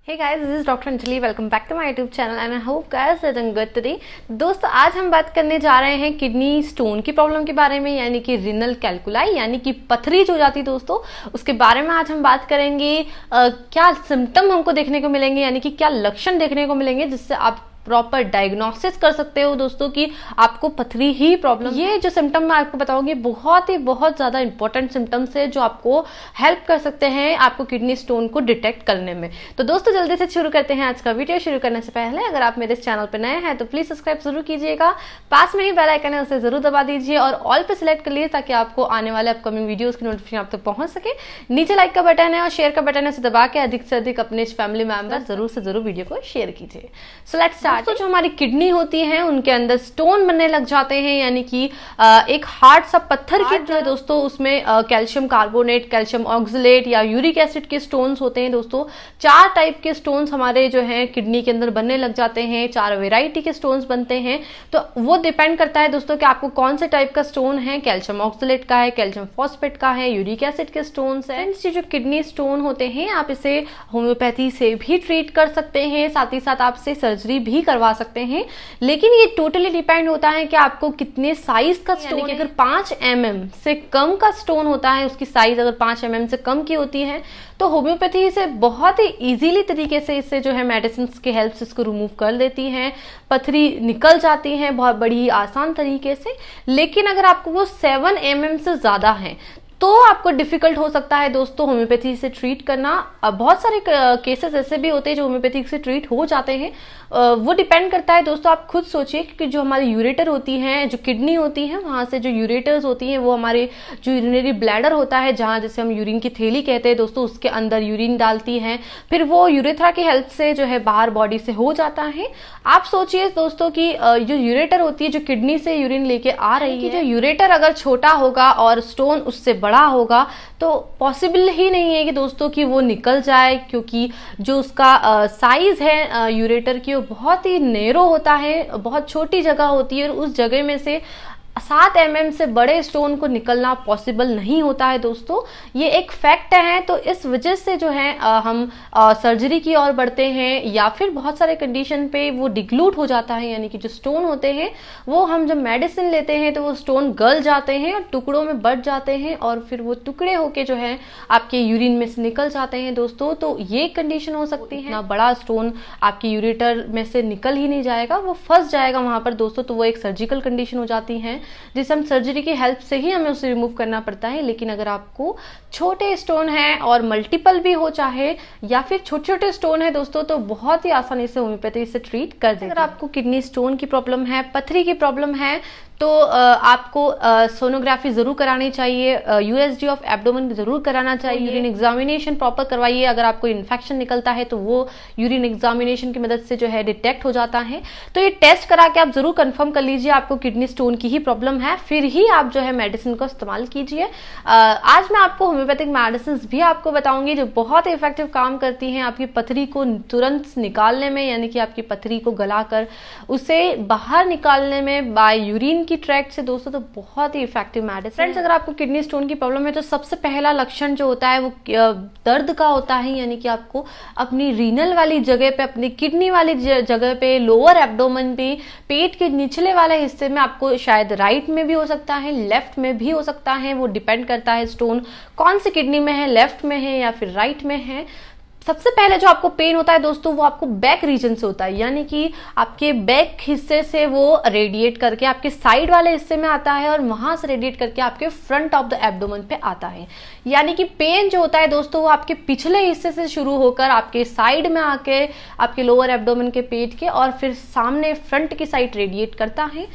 Hey guys, this is doctor Anjali. Welcome back to my YouTube channel and I hope guys are doing good today. दोस्तों, आज हम बात करने जा रहे हैं किडनी स्टोन की प्रॉब्लम के बारे में, यानी कि रीनल कैल्कुलाई, यानी कि पथरी जो जाती है दोस्तों, उसके बारे में आज हम बात करेंगे। क्या सिम्टम हमको देखने को मिलेंगे, यानी कि क्या लक्षण देखने को मिलेंगे जिससे आप प्रॉपर डायग्नोसिस कर सकते हो दोस्तों कि आपको पथरी ही प्रॉब्लम। ये जो सिम्टम मैं आपको बताऊंगी बहुत ज्यादा इंपॉर्टेंट सिम्टम्स है जो आपको हेल्प कर सकते हैं आपको किडनी स्टोन को डिटेक्ट करने में। तो दोस्तों, जल्दी से शुरू करते हैं आज का वीडियो। शुरू करने से पहले अगर आप मेरे इस चैनल पर नए हैं तो प्लीज सब्सक्राइब जरूर कीजिएगा। पास में ही बेल आइकन है, उसे जरूर दबा दीजिए और ऑल पे सिलेक्ट कर लीजिए ताकि आपको आने वाले अपकमिंग वीडियोस की नोटिफिकेशन आप तक पहुंच सके। नीचे लाइक का बटन है और शेयर का बटन है, उसे दबा के अधिक से अधिक अपने फैमिली मेंबर जरूर से जरूर वीडियो को शेयर कीजिए। So let's start. तो जो हमारी किडनी होती है उनके अंदर स्टोन बनने लग जाते हैं, यानी कि एक हार्ड सा पत्थर की जो है दोस्तों, उसमें कैल्शियम कार्बोनेट, कैल्शियम ऑक्सलेट या यूरिक एसिड के स्टोन्स होते हैं दोस्तों। 4 टाइप के स्टोन्स हमारे जो है किडनी के अंदर बनने लग जाते हैं। 4 वेराइटी के स्टोन्स बनते हैं। तो वो डिपेंड करता है दोस्तों कि आपको कौन से टाइप का स्टोन है। कैल्शियम ऑक्सलेट का है, कैल्शियम फॉस्फेट का है, यूरिक एसिड के स्टोन्स है। ये जो किडनी स्टोन होते हैं, आप इसे होम्योपैथी से भी ट्रीट कर सकते हैं, साथ ही साथ आपसे सर्जरी भी करवा सकते हैं। लेकिन ये टोटली डिपेंड होता है कि आपको कितने साइज का स्टोन है। अगर 5 mm से कम का स्टोन होता है, उसकी साइज अगर 5 mm से कम की होती है, तो होम्योपैथी से बहुत ही इजीली तरीके से इससे जो है मेडिसिन की हेल्प से इसको रिमूव कर देती है। पथरी निकल जाती है बहुत बड़ी आसान तरीके से। लेकिन अगर आपको वो 7 mm से ज्यादा है तो आपको डिफिकल्ट हो सकता है दोस्तों होम्योपैथी से ट्रीट करना। बहुत सारे केसेस ऐसे भी होते हैं जो होम्योपैथी से ट्रीट हो जाते हैं। वो डिपेंड करता है दोस्तों, आप खुद सोचिए कि जो हमारी यूरेटर होती है, जो किडनी होती है, वहां से जो यूरेटर्स होती हैं वो हमारे जो यूरिनरी ब्लैडर होता है, जहां जैसे हम यूरिन की थैली कहते हैं दोस्तों, उसके अंदर यूरिन डालती है। फिर वो यूरेथ्रा की हेल्प से जो है बाहर बॉडी से हो जाता है। आप सोचिए दोस्तों कि जो यूरेटर होती है, जो किडनी से यूरिन लेके आ रही है, जो यूरेटर अगर छोटा होगा और स्टोन उससे बड़ा होगा तो पॉसिबल ही नहीं है कि दोस्तों कि वो निकल जाए, क्योंकि जो उसका साइज है यूरेटर की, वो बहुत ही नैरो होता है, बहुत छोटी जगह होती है और उस जगह में से 7 mm से बड़े स्टोन को निकलना पॉसिबल नहीं होता है दोस्तों। ये एक फैक्ट है। तो इस वजह से जो है हम सर्जरी की ओर बढ़ते हैं, या फिर बहुत सारे कंडीशन पे वो डिग्लूट हो जाता है, यानी कि जो स्टोन होते हैं वो हम जब मेडिसिन लेते हैं तो वो स्टोन गल जाते हैं और टुकड़ों में बढ़ जाते हैं और फिर वो टुकड़े होके जो है आपके यूरिन में से निकल जाते हैं दोस्तों। तो ये कंडीशन हो सकती है, ना बड़ा स्टोन आपके यूरेटर में से निकल ही नहीं जाएगा, वो फंस जाएगा वहां पर दोस्तों। तो वो एक सर्जिकल कंडीशन हो जाती है जिसे हम सर्जरी की हेल्प से ही हमें उसे रिमूव करना पड़ता है। लेकिन अगर आपको छोटे स्टोन है और मल्टीपल भी हो चाहे, या फिर छोटे छोटे स्टोन है दोस्तों, तो बहुत ही आसानी से होम्योपैथी से ट्रीट कर देते हैं। अगर आपको किडनी स्टोन की प्रॉब्लम है, पथरी की प्रॉब्लम है, तो आपको सोनोग्राफी जरूर करानी चाहिए, यूएसजी ऑफ एब्डोमेन जरूर कराना चाहिए, यूरिन एग्जामिनेशन प्रॉपर करवाइए। अगर आपको इन्फेक्शन निकलता है तो वो यूरिन एग्जामिनेशन की मदद से जो है डिटेक्ट हो जाता है। तो ये टेस्ट करा के आप जरूर कंफर्म कर लीजिए आपको किडनी स्टोन की ही प्रॉब्लम है, फिर ही आप जो है मेडिसिन का इस्तेमाल कीजिए। आज मैं आपको होम्योपैथिक मेडिसिन भी आपको बताऊंगी जो बहुत ही इफेक्टिव काम करती हैं आपकी पथरी को तुरंत निकालने में, यानी कि आपकी पथरी को गलाकर उसे बाहर निकालने में बाय यूरिन की ट्रैक्ट से दोस्तों। तो बहुत ही इफेक्टिव मेडिसिन। फ्रेंड्स, अगर आपको किडनी स्टोन की प्रॉब्लम है तो सबसे पहला लक्षण जो होता है वो दर्द का होता है, यानी कि आपको अपनी रीनल वाली जगह पे, अपनी किडनी वाली जगह पे, लोअर एब्डोमेन पे, पेट के निचले वाले हिस्से में, आपको शायद राइट में भी हो सकता है, लेफ्ट में भी हो सकता है, वो डिपेंड करता है स्टोन कौन सी किडनी में है, लेफ्ट में है या फिर राइट में है। सबसे पहले जो आपको पेन होता है दोस्तों वो आपको बैक रीजन से होता है, यानी कि आपके बैक हिस्से से वो रेडिएट करके आपके साइड वाले हिस्से में आता है और वहां से रेडिएट करके आपके फ्रंट ऑफ द एब्डोमेन पे आता है। यानी कि पेन जो होता है दोस्तों वो आपके पिछले हिस्से से शुरू होकर आपके साइड में आके आपके लोअर एब्डोमेन के पेट के और फिर सामने फ्रंट की साइड रेडिएट करता है।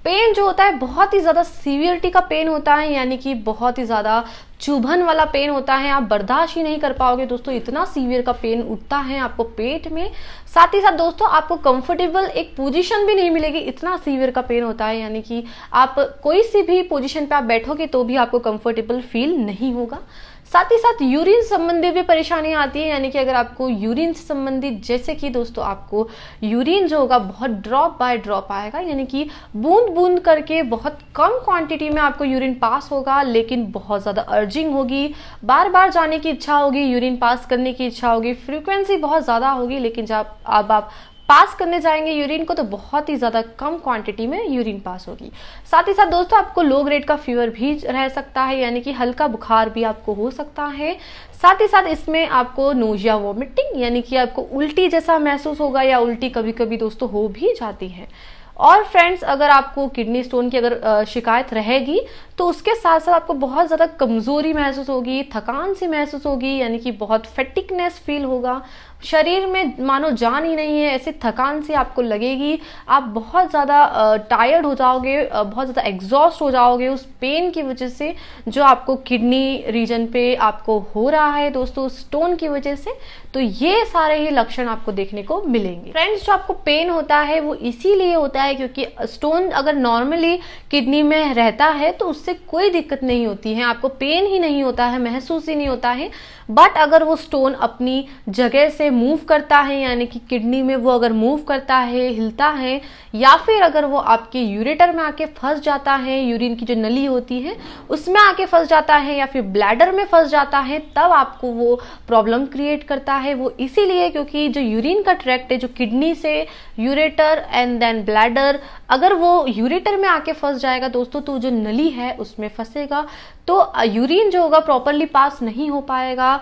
पेन जो होता है बहुत ही ज्यादा सीवियरिटी का पेन होता है, यानी कि बहुत ही ज्यादा चुभन वाला पेन होता है, आप बर्दाश्त ही नहीं कर पाओगे दोस्तों, इतना सीवियर का पेन उठता है आपको पेट में। साथ ही साथ दोस्तों आपको कंफर्टेबल एक पोजीशन भी नहीं मिलेगी, इतना सीवियर का पेन होता है, यानी कि आप कोई सी भी पोजीशन पे आप बैठोगे तो भी आपको कंफर्टेबल फील नहीं होगा। साथ ही साथ यूरिन संबंधित भी परेशानियां आती है, यानी कि अगर आपको यूरिन से संबंधित, जैसे कि दोस्तों आपको यूरिन जो होगा बहुत ड्रॉप बाय ड्रॉप आएगा, यानी कि बूंद बूंद करके बहुत कम क्वांटिटी में आपको यूरिन पास होगा, लेकिन बहुत ज़्यादा अर्जिंग होगी, बार बार जाने की इच्छा होगी, यूरिन पास करने की इच्छा होगी, फ्रीक्वेंसी बहुत ज़्यादा होगी, लेकिन जब अब आप पास करने जाएंगे यूरिन को तो बहुत ही ज़्यादा कम क्वांटिटी में यूरिन पास होगी। साथ ही साथ दोस्तों आपको लो ग्रेड का फीवर भी रह सकता है, यानी कि हल्का बुखार भी आपको हो सकता है। साथ ही साथ इसमें आपको नोजिया वॉमिटिंग, यानी कि आपको उल्टी जैसा महसूस होगा, या उल्टी कभी कभी दोस्तों हो भी जाती है। और फ्रेंड्स, अगर आपको किडनी स्टोन की अगर शिकायत रहेगी तो उसके साथ साथ आपको बहुत ज़्यादा कमज़ोरी महसूस होगी, थकान सी महसूस होगी, यानी कि बहुत फैटिकनेस फील होगा, शरीर में मानो जान ही नहीं है, ऐसी थकान सी आपको लगेगी, आप बहुत ज़्यादा टायर्ड हो जाओगे, बहुत ज़्यादा एग्जॉस्ट हो जाओगे उस पेन की वजह से जो आपको किडनी रीजन पे आपको हो रहा है दोस्तों स्टोन की वजह से। तो ये सारे ही लक्षण आपको देखने को मिलेंगे। फ्रेंड्स, जो आपको पेन होता है वो इसीलिए होता है क्योंकि स्टोन अगर नॉर्मली किडनी में रहता है तो उससे कोई दिक्कत नहीं होती है, आपको पेन ही नहीं होता है, महसूस ही नहीं होता है। बट अगर वो स्टोन अपनी जगह से मूव करता है, यानी कि किडनी में वो अगर मूव करता है, हिलता है, या फिर अगर वो आपके यूरेटर में आके फंस जाता है, यूरिन की जो नली होती है उसमें आके फंस जाता है, या फिर ब्लैडर में फंस जाता है, तब आपको वो प्रॉब्लम क्रिएट करता है। वो इसीलिए क्योंकि जो यूरिन का ट्रैक्ट है, जो किडनी से यूरेटर एंड देन ब्लैडर, अगर वो यूरेटर में आके फंस जाएगा दोस्तों तो जो नली है उसमें फंसेगा, तो यूरिन जो होगा प्रॉपरली पास नहीं हो पाएगा,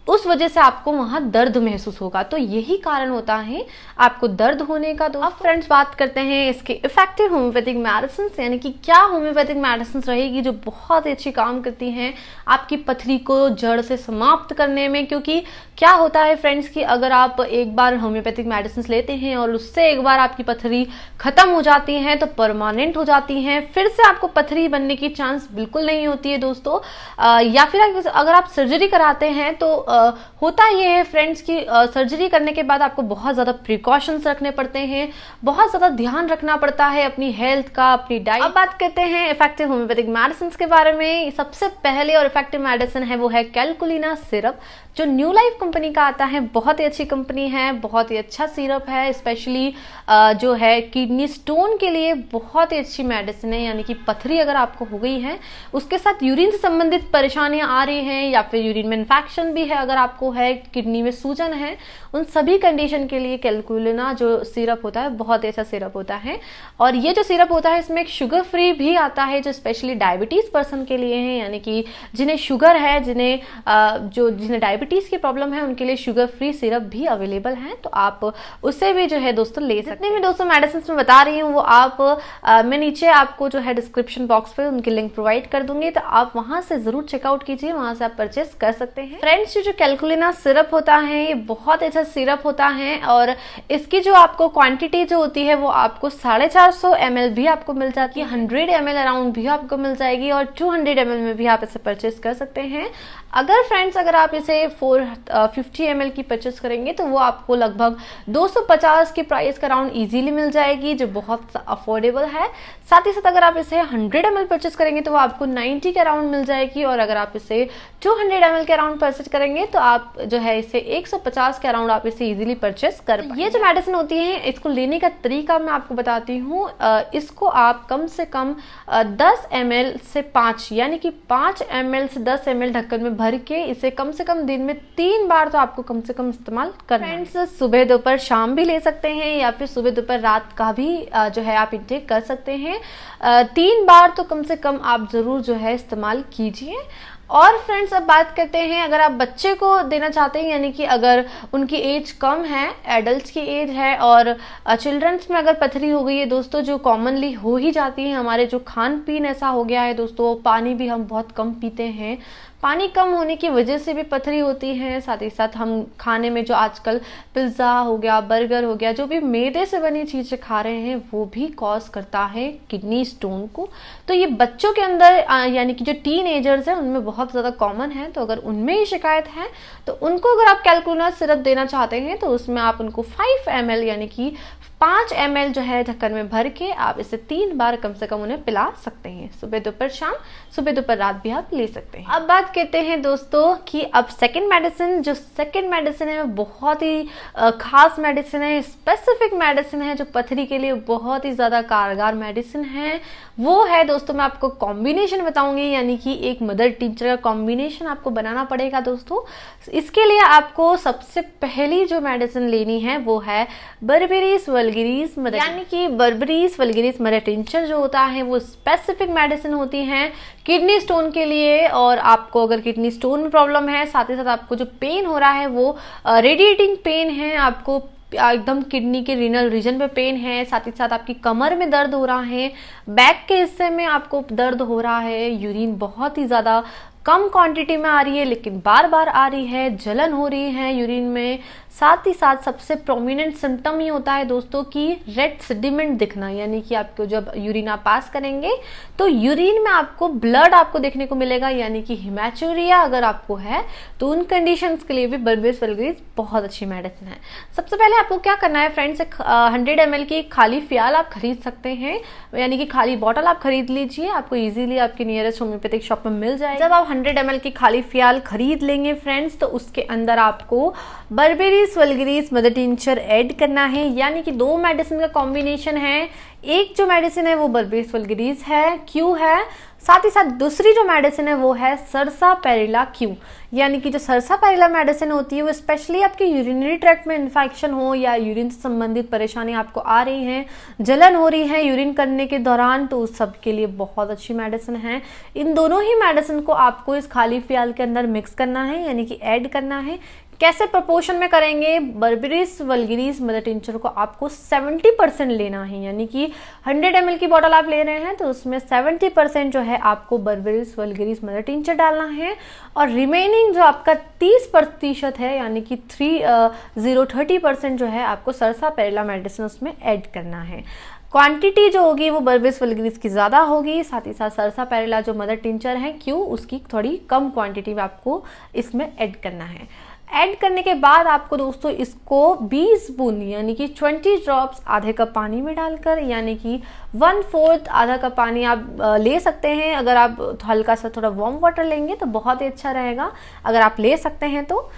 उस वजह से आपको वहां दर्द महसूस होगा। तो यही कारण होता है आपको दर्द होने का। अब फ्रेंड्स, बात करते हैं इसके इफेक्टिव होम्योपैथिक मेडिसिन, यानी कि क्या होम्योपैथिक मेडिसिन रहेगी जो बहुत ही अच्छी काम करती हैं आपकी पथरी को जड़ से समाप्त करने में। क्योंकि क्या होता है फ्रेंड्स कि अगर आप एक बार होम्योपैथिक मेडिसिन लेते हैं और उससे एक बार आपकी पथरी खत्म हो जाती है तो परमानेंट हो जाती है, फिर से आपको पथरी बनने की चांस बिल्कुल नहीं होती है दोस्तों। या फिर अगर आप सर्जरी कराते हैं तो होता ये है फ्रेंड्स कि सर्जरी करने के बाद आपको बहुत ज़्यादा प्रिकॉशंस रखने पड़ते हैं, बहुत ज़्यादा ध्यान रखना पड़ता है अपनी हेल्थ का, अपनी डाइट। अब बात करते हैं इफेक्टिव होम्योपैथिक मेडिसिन के बारे में। सबसे पहले और इफेक्टिव मेडिसिन है वो है कैलकुलिना सिरप, जो न्यू लाइफ कंपनी का आता है। बहुत ही अच्छी कंपनी है, बहुत ही अच्छा सिरप है, स्पेशली जो है किडनी स्टोन के लिए बहुत ही अच्छी मेडिसिन है। यानी कि पथरी अगर आपको हो गई है, उसके साथ यूरिन से संबंधित परेशानियां आ रही हैं, या फिर यूरिन में इन्फेक्शन भी है, अगर आपको है, किडनी में सूजन है, उन सभी कंडीशन के लिए कैलकुलिना जो सिरप होता है बहुत ही अच्छा सिरप होता है। और ये जो सिरप होता है इसमें एक शुगर फ्री भी आता है जो स्पेशली डायबिटीज पर्सन के लिए है, यानी कि जिन्हें शुगर है, जिन्हें डायबिटीज की प्रॉब्लम है, उनके लिए शुगर फ्री सिरप भी अवेलेबल है। तो आप उससे भी जो है दोस्तों ले सकते हैं। जितने भी दोस्तों मेडिसिन में बता रही हूँ वो आप मैं नीचे आपको जो है डिस्क्रिप्शन बॉक्स पे उनकी लिंक प्रोवाइड कर दूंगी, तो आप वहां से जरूर चेकआउट कीजिए, वहां से आप परचेस कर सकते हैं। फ्रेंड्स, जो कैलकुलिना सिरप होता है ये बहुत अच्छा सिरप होता है, और इसकी जो आपको क्वांटिटी जो होती है वो आपको 450 ml भी आपको मिल जाती है, 100 ml अराउंड भी आपको मिल जाएगी, और 200 ml में भी आप इसे परचेस कर सकते हैं। अगर फ्रेंड्स अगर आप इसे 450 ml की परचेस करेंगे तो वो आपको लगभग 250 की प्राइस का अराउंड इजीली मिल जाएगी, जो बहुत अफोर्डेबल है। साथ ही साथ अगर आप इसे 100 ml परचेस करेंगे तो वो आपको 90 के अराउंड मिल जाएगी, और अगर आप इसे 200 ml के अराउंड परचेस करेंगे तो आप जो है इसे 150 के अराउंड आप इसे इजीली परचेस कर पाएंगे। ये जो मेडिसिन होती है इसको लेने का तरीका मैं आपको बताती हूँ। इसको आप कम से कम 10 ml से 5, यानी कि 5 ml से 10 ml ढक्कन में भर के इसे कम से कम दिन में 3 बार तो आपको कम से कम इस्तेमाल करना है। फ्रेंड्स, सुबह दोपहर शाम भी ले सकते हैं, या फिर सुबह दोपहर रात का भी जो है आप इंटेक कर सकते हैं। 3 बार तो कम से कम आप जरूर जो है इस्तेमाल कीजिए। और फ्रेंड्स, अब बात करते हैं अगर आप बच्चे को देना चाहते हैं, यानी कि अगर उनकी एज कम है, एडल्ट की एज है, और चिल्ड्रंस में अगर पथरी हो गई है दोस्तों, जो कॉमनली हो ही जाती है, हमारे जो खान पीन ऐसा हो गया है दोस्तों, पानी भी हम बहुत कम पीते हैं, पानी कम होने की वजह से भी पथरी होती है। साथ ही साथ हम खाने में जो आजकल पिज्ज़ा हो गया, बर्गर हो गया, जो भी मैदे से बनी चीज़ें खा रहे हैं वो भी कॉज करता है किडनी स्टोन को। तो ये बच्चों के अंदर यानी कि जो टीनेजर्स हैं उनमें बहुत ज़्यादा कॉमन है। तो अगर उनमें ही शिकायत है तो उनको अगर आप कैलकुलिना सिरप देना चाहते हैं तो उसमें आप उनको 5 ml यानी कि 5 ml जो है ढक्कन में भर के आप इसे 3 बार कम से कम उन्हें पिला सकते हैं। सुबह दोपहर शाम, सुबह दोपहर रात भी आप ले सकते हैं। अब बात करते हैं दोस्तों कि अब सेकंड मेडिसिन है वो बहुत ही खास मेडिसिन है, स्पेसिफिक मेडिसिन है जो पथरी के लिए बहुत ही ज्यादा कारगर मेडिसिन है। वो है दोस्तों, मैं आपको कॉम्बिनेशन बताऊंगी, यानी कि एक मदर टिंचर का कॉम्बिनेशन आपको बनाना पड़ेगा दोस्तों। इसके लिए आपको सबसे पहली जो मेडिसिन लेनी है वो है बर्बेरिस वल्गेरिस मदर, यानी कि बर्बेरिस वल्गेरिस मदर टिंचर जो होता है वो स्पेसिफिक मेडिसिन होती है किडनी स्टोन के लिए। और आपको अगर किडनी स्टोन में प्रॉब्लम है, साथ ही साथ आपको जो पेन हो रहा है वो रेडिएटिंग पेन है, आपको एकदम किडनी के रीनल रीजन पे पेन है, साथ ही साथ आपकी कमर में दर्द हो रहा है, बैक के हिस्से में आपको दर्द हो रहा है, यूरिन बहुत ही ज्यादा कम क्वांटिटी में आ रही है लेकिन बार बार आ रही है, जलन हो रही है यूरिन में, साथ ही साथ सबसे प्रोमिनेंट सिम्टम ही होता है दोस्तों कि रेड सेडिमेंट दिखना, यानी कि आपको जब यूरिन आप पास करेंगे तो यूरिन में आपको ब्लड आपको देखने को मिलेगा, यानी कि हेमेचूरिया अगर आपको है तो उन कंडीशंस के लिए भी बर्बेरिस वल्गेरिस बहुत अच्छी मेडिसिन है। सबसे पहले आपको क्या करना है फ्रेंड्स, 100 ml की खाली फ्याल आप खरीद सकते हैं, यानी कि खाली बॉटल आप खरीद लीजिए, आपको इजीली आपके नियरेस्ट होम्योपैथिक शॉप में मिल जाएगा। जब आप 100 ml की खाली फ्याल खरीद लेंगे फ्रेंड्स तो उसके अंदर आपको berberis vulgaris mother tincture add करना है, यानी कि 2 मेडिसिन का कॉम्बिनेशन है। एक जो मेडिसिन है वो बर्बेरिस वल्गेरिस है, क्यू है, साथ ही साथ दूसरी जो मेडिसिन है वो है सरसापेरिला क्यू, यानी कि जो सरसापेरिला मेडिसिन होती है वो स्पेशली आपके यूरिनरी ट्रैक्ट में इन्फेक्शन हो या यूरिन से संबंधित परेशानी आपको आ रही है, जलन हो रही है यूरिन करने के दौरान, तो उस सब के लिए बहुत अच्छी मेडिसिन है। इन दोनों ही मेडिसिन को आपको इस खाली फ्याल के अंदर मिक्स करना है, यानी कि ऐड करना है। कैसे प्रोपोर्शन में करेंगे, बर्बेरिस वल्गेरिस मदर टिंचर को आपको 70% लेना है, यानी कि 100 ml की बोतल आप ले रहे हैं तो उसमें 70% जो है आपको बर्बेरिस वल्गेरिस मदर टिंचर डालना है, और रिमेनिंग जो आपका 30% है, यानी कि 30% जो है आपको सरसापेरिला मेडिसिन उसमें ऐड करना है। क्वांटिटी जो होगी वो बर्बेरिस वल्गेरिस की ज़्यादा होगी, साथ ही साथ सरसापेरिला जो मदर टिंचर है क्यों उसकी थोड़ी कम क्वांटिटी में आपको इसमें ऐड करना है। ऐड करने के बाद आपको दोस्तों इसको 20 बूंद यानी कि 20 ड्रॉप्स आधे कप पानी में डालकर, यानी कि 1/4 आधा कप पानी आप ले सकते हैं। अगर आप हल्का सा थोड़ा वार्म वाटर लेंगे तो बहुत ही अच्छा रहेगा, अगर आप ले सकते हैं तो।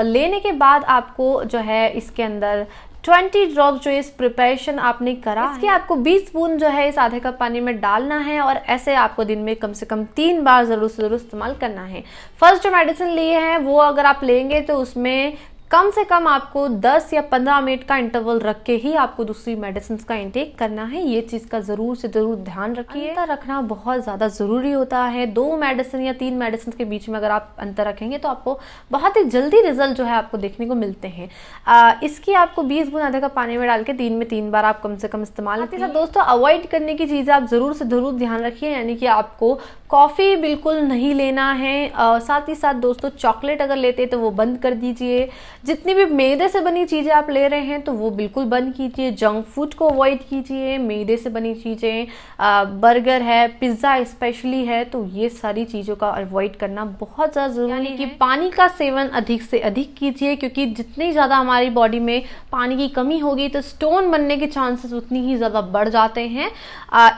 लेने के बाद आपको जो है इसके अंदर 20 ड्रॉप्स जो इस प्रिपरेशन आपने करा इसके आपको 20 बूंद जो है इस आधे कप पानी में डालना है, और ऐसे आपको दिन में कम से कम 3 बार जरूर से जरूर इस्तेमाल करना है। फर्स्ट जो मेडिसिन लिए हैं वो अगर आप लेंगे तो उसमें कम से कम आपको 10 या 15 मिनट का इंटरवल रख के ही आपको दूसरी मेडिसिन का इंटेक करना है। ये चीज़ का ज़रूर से ज़रूर ध्यान रखिए, अंतर रखना बहुत ज़्यादा ज़रूरी होता है। 2 मेडिसिन या 3 मेडिसिन के बीच में अगर आप अंतर रखेंगे तो आपको बहुत ही जल्दी रिजल्ट जो है आपको देखने को मिलते हैं। इसकी आपको 20 बूंद आधे कप पानी में डाल के दिन में 3 बार आप कम से कम इस्तेमाल करिए। दोस्तों अवॉइड करने की चीज़ें आप ज़रूर से ज़रूर ध्यान रखिए, यानी कि आपको कॉफ़ी बिल्कुल नहीं लेना है, साथ ही साथ दोस्तों चॉकलेट अगर लेते हैं तो वो बंद कर दीजिए। जितनी भी मैदे से बनी चीज़ें आप ले रहे हैं तो वो बिल्कुल बंद कीजिए। जंक फूड को अवॉइड कीजिए, मैदे से बनी चीज़ें, बर्गर है, पिज़्ज़ा स्पेशली है, तो ये सारी चीज़ों का अवॉइड करना बहुत ज़्यादा ज़रूरी है। यानी कि पानी का सेवन अधिक से अधिक कीजिए, क्योंकि जितनी ज़्यादा हमारी बॉडी में पानी की कमी होगी तो स्टोन बनने के चांसेस उतनी ही ज़्यादा बढ़ जाते हैं।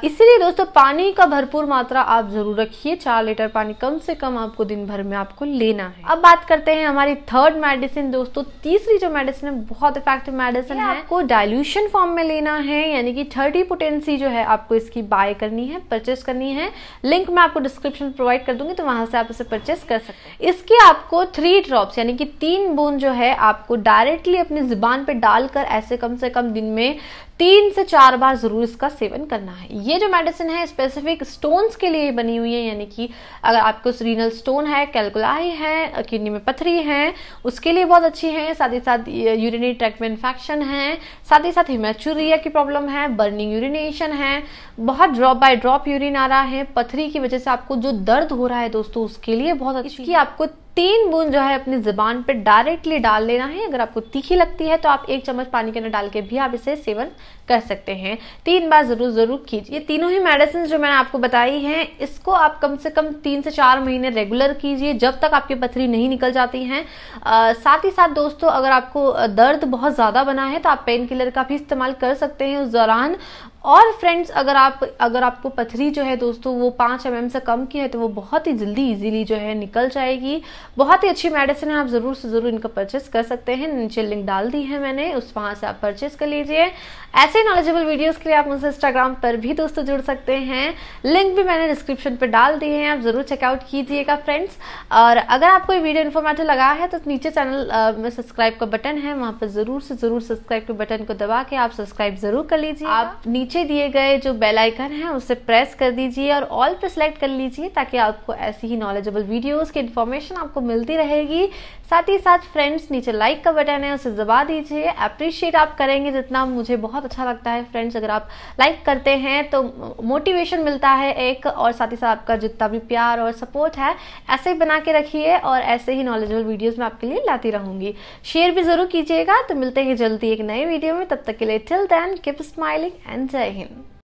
इसीलिए दोस्तों पानी का भरपूर मात्रा आप जरूर रखिए। 4 लीटर पानी कम से कम आपको दिन भर में आपको लेना है। अब बात करते हैं हमारी थर्ड मेडिसिन दोस्तों। तीसरी जो मेडिसिन है बहुत इफेक्टिव मेडिसिन है, आपको डाइल्यूशन फॉर्म में लेना है, यानी कि 30 पोटेंसी जो है आपको इसकी बाय करनी है, परचेस करनी है। लिंक मैं आपको डिस्क्रिप्शन प्रोवाइड कर दूंगी तो वहां से आप इसे परचेस कर सकते हैं। इसकी आपको 3 ड्रॉप्स यानी कि 3 बूंद जो है आपको डायरेक्टली अपनी जुबान पे डालकर ऐसे कम से कम दिन में 3 से 4 बार जरूर इसका सेवन करना है। ये जो मेडिसिन है स्पेसिफिक स्टोन्स के लिए बनी हुई है, यानी कि अगर आपको रीनल स्टोन है, कैलकुलाई है, किडनी में पथरी है, उसके लिए बहुत अच्छी है। साथ ही साथ यूरिनरी ट्रैक्ट में इन्फेक्शन है, साथ ही साथ हेमेचूरिया की प्रॉब्लम है, बर्निंग यूरिनेशन है, बहुत ड्रॉप बाय ड्रॉप यूरिन आ रहा है, पथरी की वजह से आपको जो दर्द हो रहा है दोस्तों उसके लिए बहुत अच्छी। इसकी आपको 3 बूंद जो है अपनी ज़ुबान पे डायरेक्टली डाल लेना है। अगर आपको तीखी लगती है तो आप 1 चम्मच पानी के अंदर डाल के भी आप इसे सेवन कर सकते हैं। 3 बार जरूर कीजिए। तीनों ही मेडिसिन जो मैंने आपको बताई हैं, इसको आप कम से कम 3 से 4 महीने रेगुलर कीजिए, जब तक आपकी पथरी नहीं निकल जाती हैं। साथ ही साथ दोस्तों, अगर आपको दर्द बहुत ज़्यादा बना है तो आप पेन किलर का भी इस्तेमाल कर सकते हैं उस दौरान। और फ्रेंड्स, अगर आपको पथरी जो है दोस्तों वो 5 mm से कम की है तो वो बहुत ही जल्दी इजीली जो है निकल जाएगी। बहुत ही अच्छी मेडिसिन है, आप जरूर से जरूर इनका परचेस कर सकते हैं। नीचे लिंक डाल दी है मैंने, वहां से आप परचेस कर लीजिए। ऐसे नॉलेजेबल वीडियोस के लिए आप मुझसे इंस्टाग्राम पर भी दोस्तों जुड़ सकते हैं, लिंक भी मैंने डिस्क्रिप्शन पर डाल दिए हैं, आप जरूर चेकआउट कीजिएगा फ्रेंड्स। और अगर आपको ये वीडियो इन्फॉर्मेटिव लगा है तो नीचे चैनल में सब्सक्राइब का बटन है, वहां पर जरूर से जरूर सब्सक्राइब के बटन को दबा के आप सब्सक्राइब जरूर कर लीजिए। आप नीचे दिए गए जो बेल आइकन है उसे प्रेस कर दीजिए और ऑल पे सेलेक्ट कर लीजिए, ताकि आपको ऐसी ही नॉलेजेबल वीडियोस की इन्फॉर्मेशन आपको मिलती रहेगी। साथ ही साथ फ्रेंड्स, नीचे लाइक का बटन है उसे दबा दीजिए। अप्रिशिएट आप करेंगे जितना, मुझे बहुत अच्छा लगता है फ्रेंड्स। अगर आप लाइक करते हैं तो मोटिवेशन मिलता है एक, और साथ ही साथ आपका जितना भी प्यार और सपोर्ट है ऐसे ही बना के रखिए, और ऐसे ही नॉलेजेबल वीडियोस मैं आपके लिए लाती रहूंगी। शेयर भी जरूर कीजिएगा। तो मिलते हैं जल्दी एक नए वीडियो में, तब तक के लिए till then keep smiling and Jai Hind.